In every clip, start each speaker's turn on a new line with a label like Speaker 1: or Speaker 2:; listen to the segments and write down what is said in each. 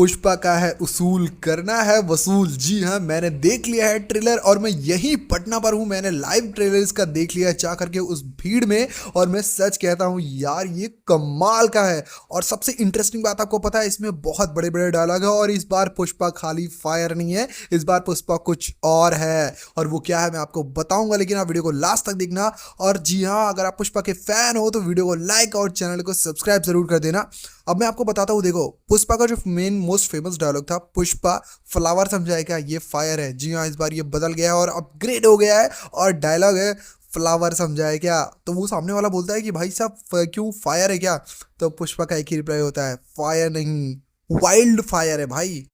Speaker 1: पुष्पा का है उसूल, करना है वसूल। जी हाँ, मैंने देख लिया है ट्रेलर और मैं यहीं पटना पर हूँ। मैंने लाइव ट्रेलर इसका देख लिया है जा करके उस भीड़ में, और मैं सच कहता हूँ यार ये कमाल का है। और सबसे इंटरेस्टिंग बात आपको पता है, इसमें बहुत बड़े बड़े डायलॉग है और इस बार पुष्पा खाली फायर नहीं है, इस बार पुष्पा कुछ और है। और वो क्या है मैं आपको बताऊंगा, लेकिन आप वीडियो को लास्ट तक देखना। और जी हाँ, अगर आप पुष्पा के फैन हो तो वीडियो को लाइक और चैनल को सब्सक्राइब जरूर कर देना। अब मैं आपको बताता हूँ, देखो पुष्पा का जो मेन मोस्ट फेमस डायलॉग था, पुष्पा फ्लावर समझाए क्या, ये फायर है। जी हाँ, इस बार ये बदल गया है और अपग्रेड हो गया है और डायलॉग है फ्लावर समझाए क्या। तो वो सामने वाला बोलता है कि भाई साहब क्यों फायर है क्या, तो पुष्पा का एक ही रिप्लाई होता है, फायर नहीं वाइल्ड फायर है भाई।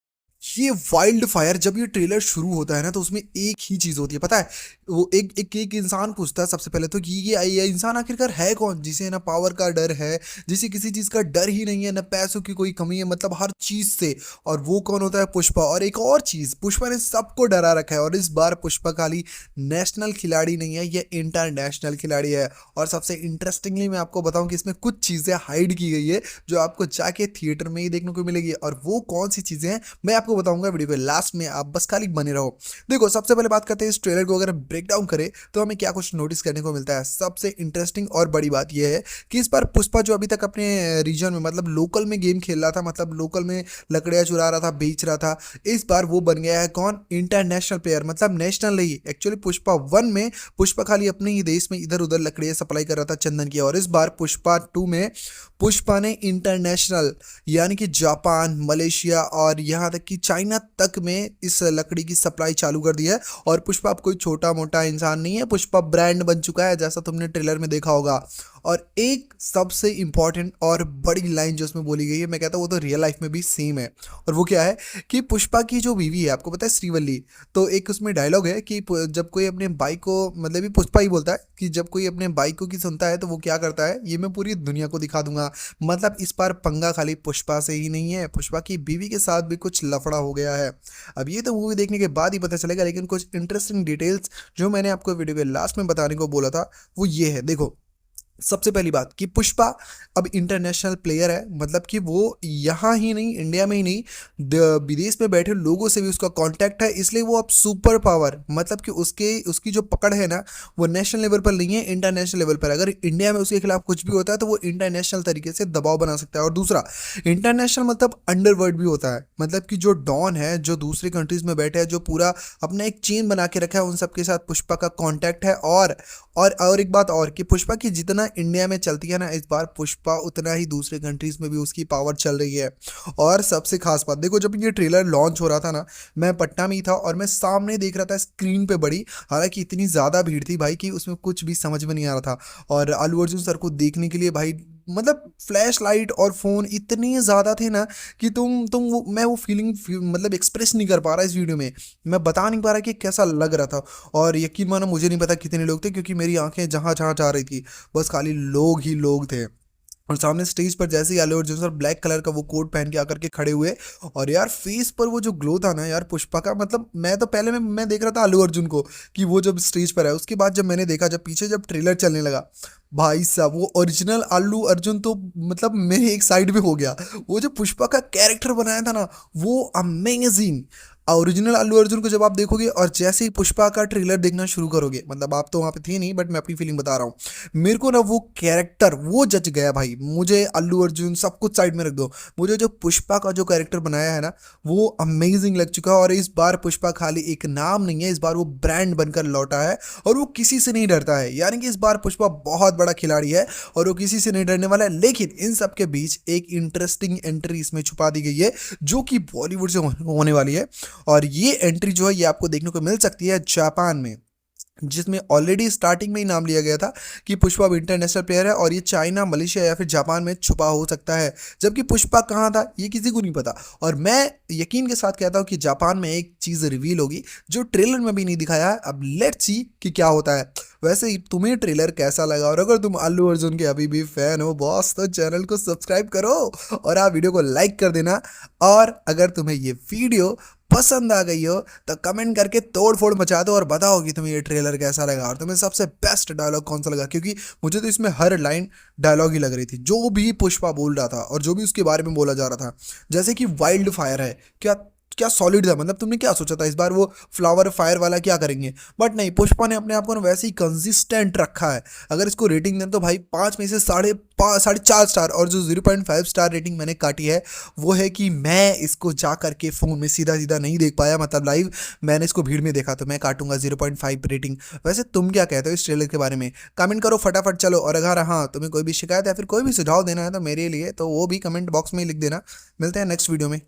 Speaker 1: ये वाइल्ड फायर, जब ये ट्रेलर शुरू होता है ना तो उसमें एक ही चीज होती है पता है, वो एक इंसान पूछता है सबसे पहले तो कि ये इंसान आखिरकार है कौन, जिसे ना पावर का डर है, जिसे किसी चीज का डर ही नहीं है, ना पैसों की कोई कमी है, मतलब हर चीज से। और वो कौन होता है, पुष्पा। और एक और चीज, पुष्पा ने सबको डरा रखा है। और इस बार पुष्पा खाली नेशनल खिलाड़ी नहीं है, ये इंटरनेशनल खिलाड़ी है। और सबसे इंटरेस्टिंगली मैं आपको बताऊं कि इसमें कुछ चीजें हाइड की गई है जो आपको जाके थिएटर में ही देखने को मिलेगी। और वो कौन सी चीजें हैं मैं आपको बताऊंगा वीडियो के लास्ट में, आप बस खाली बने रहो। देखो सबसे पहले बात करते हैं इस ट्रेलर को, अगर ब्रेक डाउन करें तो हमें क्या कुछ नोटिस करने को मिलता है। सबसे इंटरेस्टिंग और बड़ी बात यह है कि इस बार पुष्पा जो अभी तक अपने रीजन में मतलब लोकल में गेम खेल रहा था, मतलब लोकल में लकड़ियां चुरा रहा था, बेच रहा था, इस बार वो बन गया है कौन, इंटरनेशनल प्लेयर। मतलब नेशनल नहीं, एक्चुअली पुष्पा 1 में पुष्पा खाली अपने ही देश में इधर उधर लकड़ियां सप्लाई कर रहा था चंदन की, और इस बार पुष्पा 2 में पुष्पा ने इंटरनेशनल यानी कि जापान, मलेशिया और यहाँ तक कि चाइना तक में इस लकड़ी की सप्लाई चालू कर दी है। और पुष्पा अब कोई छोटा मोटा इंसान नहीं है, पुष्पा ब्रांड बन चुका है जैसा तुमने ट्रेलर में देखा होगा। और एक सबसे इंपॉर्टेंट और बड़ी लाइन जो उसमें बोली गई है, मैं कहता हूँ वो तो रियल लाइफ में भी सेम है। और वो क्या है कि पुष्पा की जो बीवी है, आपको पता है श्रीवल्ली, तो एक उसमें डायलॉग है कि जब कोई अपने बाइक को, मतलब ये पुष्पा ही बोलता है कि जब कोई अपने बाइक को की सुनता है तो वो क्या करता है, ये मैं पूरी दुनिया को दिखा दूंगा। मतलब इस बार पंगा खाली पुष्पा से ही नहीं है, पुष्पा की बीवी के साथ भी कुछ लफड़ा हो गया है। अब ये तो मूवी देखने के बाद ही पता चलेगा, लेकिन कुछ इंटरेस्टिंग डिटेल्स जो मैंने आपको वीडियो के लास्ट में बताने को बोला था वो ये है। देखो सबसे पहली बात कि पुष्पा अब इंटरनेशनल प्लेयर है, मतलब कि वो यहाँ ही नहीं, इंडिया में ही नहीं, विदेश में बैठे लोगों से भी उसका कांटेक्ट है, इसलिए वो अब सुपर पावर, मतलब कि उसकी जो पकड़ है ना वो नेशनल लेवल पर नहीं है, इंटरनेशनल लेवल पर। अगर इंडिया में उसके खिलाफ कुछ भी होता है तो वो इंटरनेशनल तरीके से दबाव बना सकता है। और दूसरा, इंटरनेशनल मतलब अंडरवर्ल्ड भी होता है, मतलब कि जो डॉन है, जो दूसरी कंट्रीज में बैठे हैं, जो पूरा अपना एक चेन बना के रखा है, उन सबके साथ पुष्पा का कांटेक्ट है। और एक बात और कि पुष्पा की जितना इंडिया में चलती है ना, इस बार पुष्पा उतना ही दूसरे कंट्रीज में भी उसकी पावर चल रही है। और सबसे खास बात देखो, जब ये ट्रेलर लॉन्च हो रहा था ना, मैं पटना में ही था और मैं सामने देख रहा था स्क्रीन पे बड़ी, हालांकि इतनी ज़्यादा भीड़ थी भाई कि उसमें कुछ भी समझ में नहीं आ रहा था। और अल्लू अर्जुन सर को देखने के लिए भाई, मतलब फ्लैश लाइट और फोन इतने ज़्यादा थे ना कि मैं वो फीलिंग मतलब एक्सप्रेस नहीं कर पा रहा इस वीडियो में, मैं बता नहीं पा रहा कि कैसा लग रहा था। और यकीन मानो मुझे नहीं पता कितने लोग थे, क्योंकि मेरी आंखें जहाँ जहाँ जा रही थी बस खाली लोग ही लोग थे। और सामने स्टेज पर जैसे ही Allu Arjun sir black colour का वो कोट पहन के आकर के खड़े हुए, और यार फेस पर वो जो ग्लो था ना यार पुष्पा का, मतलब मैं तो पहले मैं देख रहा था अल्लू अर्जुन को कि वो जब स्टेज पर है, उसके बाद जब मैंने देखा, जब पीछे जब ट्रेलर चलने लगा, भाई साहब वो ओरिजिनल अल्लू अर्जुन तो मतलब मेरे एक साइड में हो गया। वो जो पुष्पा का कैरेक्टर बनाया था ना वो अमेजिंग। ओरिजिनल अल्लू अर्जुन को जब आप देखोगे और जैसे ही पुष्पा का ट्रेलर देखना शुरू करोगे, मतलब आप तो वहाँ पे थे नहीं बट मैं अपनी फीलिंग बता रहा हूँ, मेरे को ना वो कैरेक्टर वो जच गया भाई। मुझे अल्लू अर्जुन सब कुछ साइड में रख दो, मुझे जो पुष्पा का जो कैरेक्टर बनाया है ना वो अमेजिंग लग चुका है। और इस बार पुष्पा खाली एक नाम नहीं है, इस बार वो ब्रांड बनकर लौटा है और वो किसी से नहीं डरता है। यानी कि इस बार पुष्पा बहुत बड़ा खिलाड़ी है और वो किसी से नहीं डरने वाला है। लेकिन इन सब के बीच एक इंटरेस्टिंग एंट्री इसमें छुपा दी गई है जो कि बॉलीवुड से होने वाली है। और ये एंट्री जो है ये आपको देखने को मिल सकती है जापान में, जिसमें ऑलरेडी स्टार्टिंग में ही नाम लिया गया था कि पुष्पा अब इंटरनेशनल प्लेयर है और ये चाइना, मलेशिया या फिर जापान में छुपा हो सकता है। जबकि पुष्पा कहाँ था ये किसी को नहीं पता। और मैं यकीन के साथ कहता हूँ कि जापान में एक चीज़ रिवील होगी जो ट्रेलर में भी नहीं दिखाया है। अब लेट्स सी कि क्या होता है। वैसे ही तुम्हें ट्रेलर कैसा लगा, और अगर तुम अल्लू अर्जुन के अभी भी फैन हो बॉस तो चैनल को सब्सक्राइब करो और आप वीडियो को लाइक कर देना। और अगर तुम्हें ये वीडियो पसंद आ गई हो तो कमेंट करके तोड़ फोड़ मचा दो और बताओ कि तुम्हें ये ट्रेलर कैसा लगा और तुम्हें सबसे बेस्ट डायलॉग कौन सा लगा, क्योंकि मुझे तो इसमें हर लाइन डायलॉग ही लग रही थी। जो भी पुष्पा बोल रहा था और जो भी उसके बारे में बोला जा रहा था, जैसे कि वाइल्ड फायर है, क्या क्या सॉलिड था। मतलब तुमने क्या सोचा था इस बार वो फ्लावर फायर वाला क्या करेंगे, बट नहीं, पुष्पा ने अपने आप को ना वैसे ही कंसिस्टेंट रखा है। अगर इसको रेटिंग दें तो भाई 5 में से 4.5 स्टार, और जो 0.5 स्टार रेटिंग मैंने काटी है वो है कि मैं इसको जा करके फ़ोन में सीधा सीधा नहीं देख पाया, मतलब लाइव मैंने इसको भीड़ में देखा, तो मैं काटूंगा 0.5 रेटिंग। वैसे तुम क्या कहते हो इस ट्रेलर के बारे में, कमेंट करो फटाफट चलो। और अगर हाँ तुम्हें कोई भी शिकायत या फिर कोई भी सुझाव देना है तो मेरे लिए तो वो भी कमेंट बॉक्स में ही लिख देना। मिलते हैं नेक्स्ट वीडियो में।